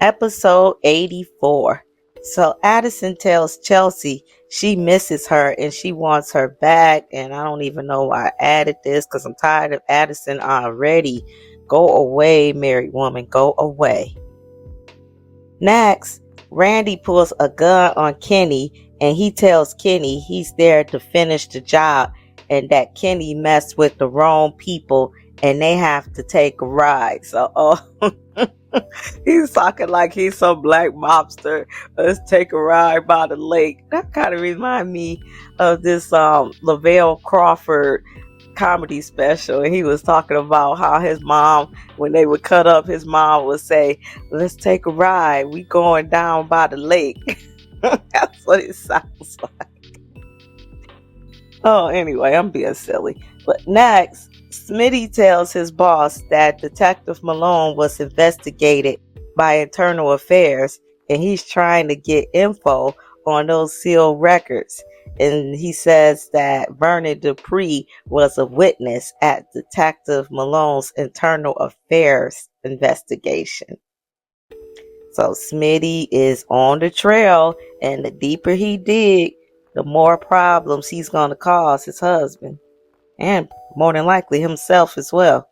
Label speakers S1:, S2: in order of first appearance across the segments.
S1: Episode 84. So Addison tells Chelsea she misses her and she wants her back. And I don't even know why I added this because I'm tired of Addison already. Go away, married woman. Go away. Next, Randy pulls a gun on Kenny and he tells Kenny he's there to finish the job and that Kenny messed with the wrong people and they have to take a ride. So, he's talking like he's some black mobster. Let's take a ride by the lake. That kind of remind me of this Lavelle Crawford comedy special, and he was talking about how his mom, when they would cut up, his mom would say, "Let's take a ride. We going down by the lake." That's what it sounds like. Oh, anyway, I'm being silly. But next, Smitty tells his boss that Detective Malone was investigated by Internal Affairs and he's trying to get info on those sealed records. And he says that Vernon Dupree was a witness at Detective Malone's Internal Affairs investigation. So Smitty is on the trail, and the deeper he dig, the more problems he's going to cause his husband. And more than likely himself as well.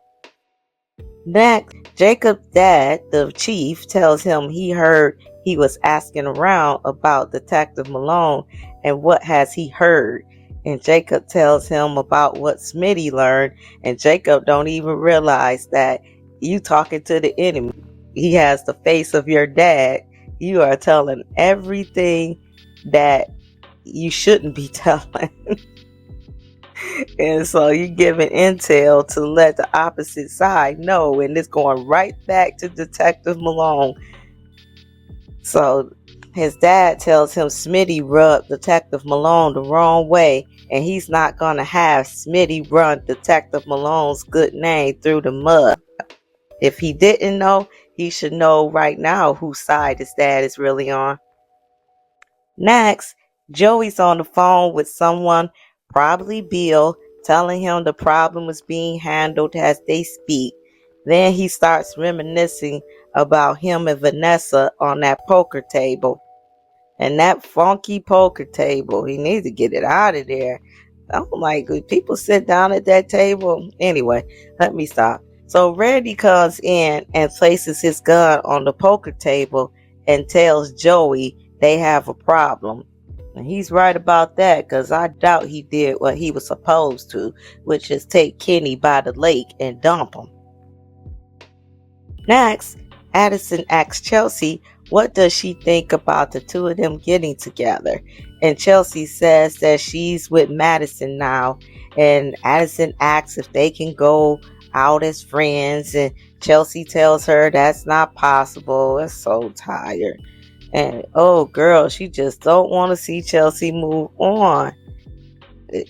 S1: Next, Jacob's dad, the chief, tells him he heard he was asking around about Detective Malone and what has he heard. And Jacob tells him about what Smitty learned, and Jacob don't even realize that you talking to the enemy. He has the face of your dad. You are telling everything that you shouldn't be telling. And so you're giving intel to let the opposite side know, and it's going right back to Detective Malone. So his dad tells him Smitty rubbed Detective Malone the wrong way, and he's not going to have Smitty run Detective Malone's good name through the mud. If he didn't know, he should know right now whose side his dad is really on. Next, Joey's on the phone with someone, probably Bill, telling him the problem was being handled as they speak. Then he starts reminiscing about him and Vanessa on that poker table. And that funky poker table, he needs to get it out of there. I'm like, people sit down at that table? Anyway, let me stop. So Randy comes in and places his gun on the poker table and tells Joey they have a problem. And he's right about that, because I doubt he did what he was supposed to, which is take Kenny by the lake and dump him. Next, Addison asks Chelsea what does she think about the two of them getting together. And Chelsea says that she's with Madison now. And Addison asks if they can go out as friends. And Chelsea tells her that's not possible. It's so tired. And oh girl, she just don't want to see Chelsea move on.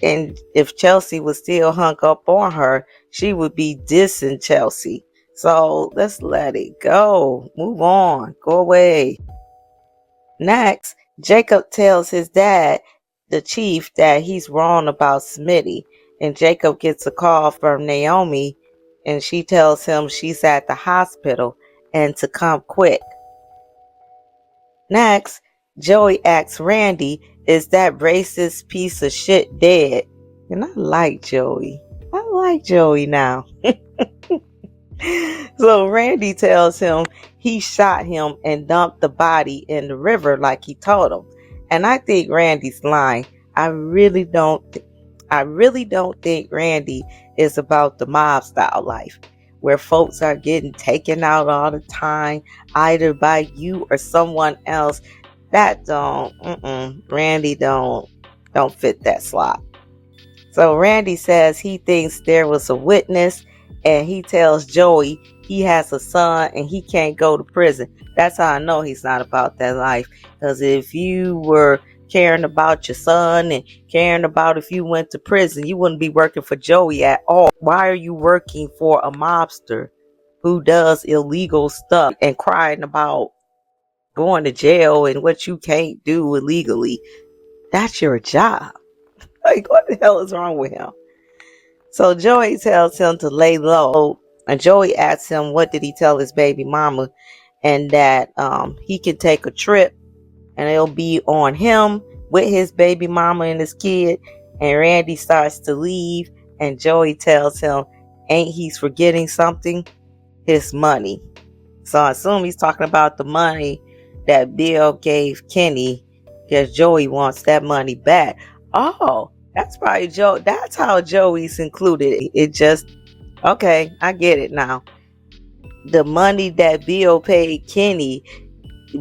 S1: And if Chelsea was still hung up on her, she would be dissing Chelsea. So let's let it go. Move on. Go away. Next, Jacob tells his dad, the chief, that he's wrong about Smitty. And Jacob gets a call from Naomi and she tells him she's at the hospital and to come quick. Next, Joey asks Randy, is that racist piece of shit dead? And I like Joey. I like Joey now. So Randy tells him he shot him and dumped the body in the river like he told him. And I think Randy's lying. I really don't think Randy is about the mob style life where folks are getting taken out all the time, either by you or someone else. That Randy don't fit that slot. So Randy says he thinks there was a witness, and he tells Joey he has a son and he can't go to prison. That's how I know he's not about that life. Because if you were caring about your son and caring about if you went to prison, you wouldn't be working for Joey at all. Why are you working for a mobster? who does illegal stuff and crying about going to jail and what you can't do illegally. That's your job. Like, what the hell is wrong with him? So Joey tells him to lay low, and Joey asks him what did he tell his baby mama, and that he can take a trip, and it'll be on him with his baby mama and his kid. And Randy starts to leave, and Joey tells him, ain't he forgetting something? His money. So I assume he's talking about the money that Bill gave Kenny, because Joey wants that money back. Oh, that's probably Joe. That's how Joey's included. It just, okay, I get it now. The money that Bill paid Kenny,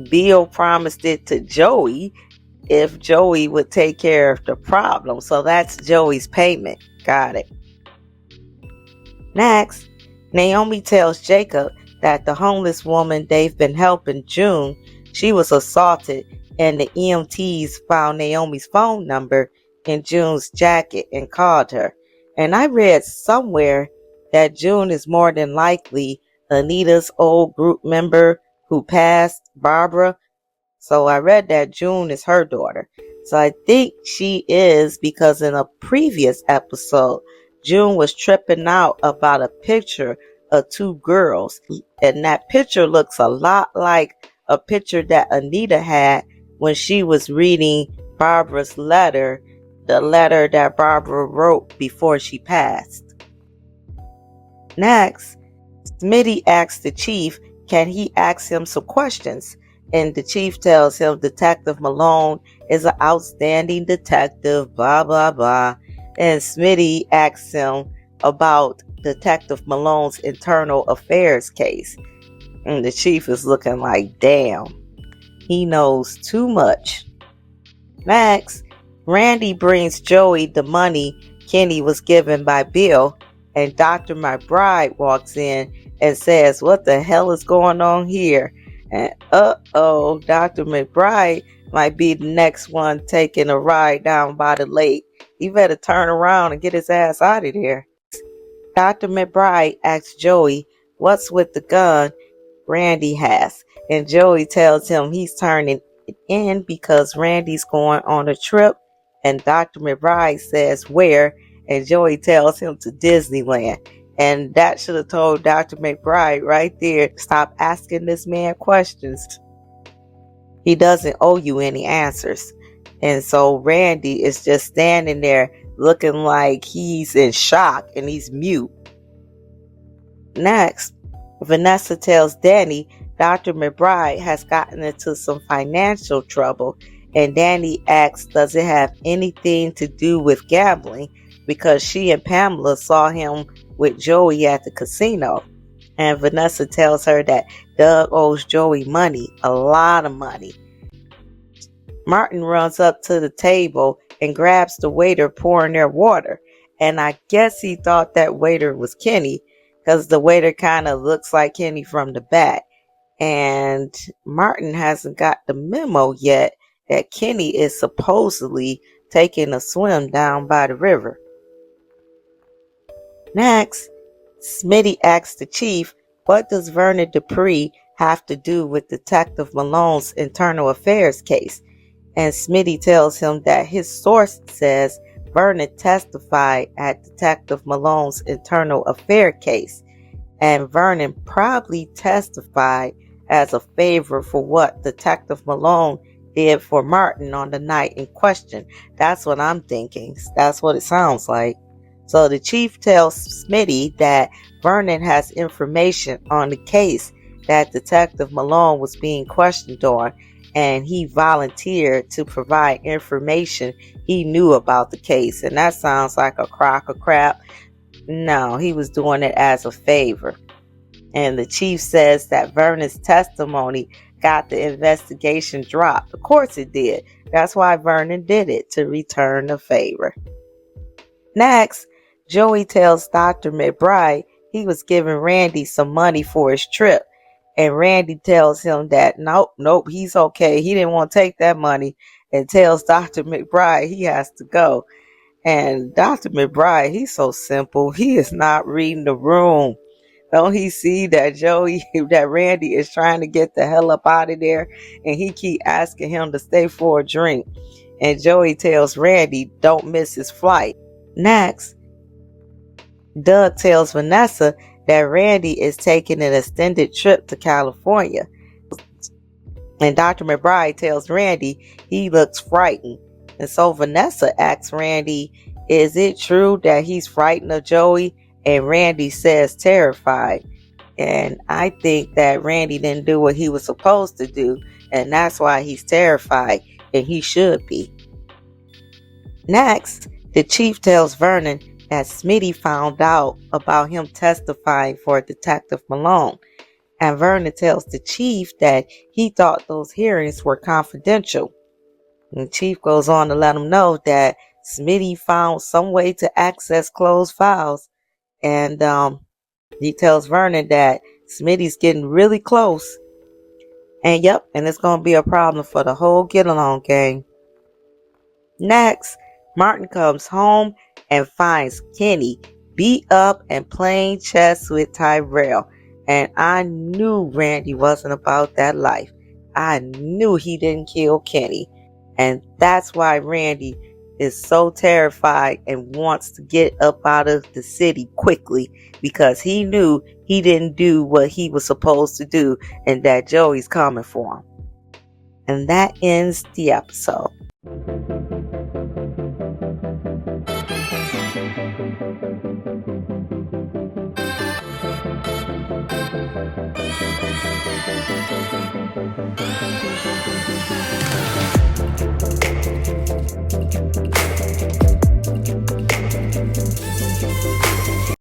S1: Bill promised it to Joey if Joey would take care of the problem. So that's Joey's payment. Got it. Next, Naomi tells Jacob that the homeless woman they've been helping, June, she was assaulted, and the EMTs found Naomi's phone number in June's jacket and called her. And I read somewhere that June is more than likely Anita's old group member who passed, Barbara. So I read that June is her daughter. So I think she is, because in a previous episode, June was tripping out about a picture of two girls. And that picture looks a lot like a picture that Anita had when she was reading Barbara's letter, the letter that Barbara wrote before she passed. Next, Smitty asks the chief, can he ask him some questions? And the chief tells him Detective Malone is an outstanding detective, blah, blah, blah. And Smitty asks him about Detective Malone's internal affairs case. And the chief is looking like, damn, he knows too much. Next, Randy brings Joey the money Kenny was given by Bill, and Dr. McBride walks in and says, what the hell is going on here? And Dr. McBride might be the next one taking a ride down by the lake. He better turn around and get his ass out of there. Dr. McBride asks Joey what's with the gun Randy has, and Joey tells him he's turning it in because Randy's going on a trip, and Dr. McBride says where, and Joey tells him to Disneyland. And that should have told Dr. McBride right there, stop asking this man questions. He doesn't owe you any answers. And so Randy is just standing there looking like he's in shock and he's mute. Next, Vanessa tells Danny Dr. McBride has gotten into some financial trouble, and Danny asks does it have anything to do with gambling, because she and Pamela saw him with Joey at the casino. And Vanessa tells her that Doug owes Joey money, a lot of money. Martin runs up to the table and grabs the waiter pouring their water. And I guess he thought that waiter was Kenny, because the waiter kind of looks like Kenny from the back. And Martin hasn't got the memo yet that Kenny is supposedly taking a swim down by the river. Next, Smitty asks the chief, what does Vernon Dupree have to do with Detective Malone's internal affairs case? And Smitty tells him that his source says Vernon testified at Detective Malone's internal affair case, and Vernon probably testified as a favor for what Detective Malone did for Martin on the night in question. That's what I'm thinking. That's what it sounds like. So the chief tells Smitty that Vernon has information on the case that Detective Malone was being questioned on, and he volunteered to provide information he knew about the case. And that sounds like a crock of crap. No, he was doing it as a favor. And the chief says that Vernon's testimony got the investigation dropped. Of course it did. That's why Vernon did it, to return the favor. Next, Joey tells Dr. McBride he was giving Randy some money for his trip. And Randy tells him that nope, he's okay. He didn't want to take that money, and tells Dr. McBride he has to go. And Dr. McBride, he's so simple. He is not reading the room. Don't he see that that Randy is trying to get the hell up out of there, and he keep asking him to stay for a drink. And Joey tells Randy don't miss his flight. Next, Doug tells Vanessa that Randy is taking an extended trip to California. And Dr. McBride tells Randy he looks frightened. And so Vanessa asks Randy, is it true that he's frightened of Joey? And Randy says terrified. And I think that Randy didn't do what he was supposed to do. And that's why he's terrified. And he should be. Next, the chief tells Vernon that Smitty found out about him testifying for Detective Malone. And Vernon tells the chief that he thought those hearings were confidential. And the chief goes on to let him know that Smitty found some way to access closed files. And he tells Vernon that Smitty's getting really close. And it's going to be a problem for the whole Get Along gang. Next, Martin comes home and finds Kenny beat up and playing chess with Tyrell. And I knew Randy wasn't about that life. I knew he didn't kill Kenny. And that's why Randy is so terrified and wants to get up out of the city quickly, because he knew he didn't do what he was supposed to do and that Joey's coming for him. And that ends the episode.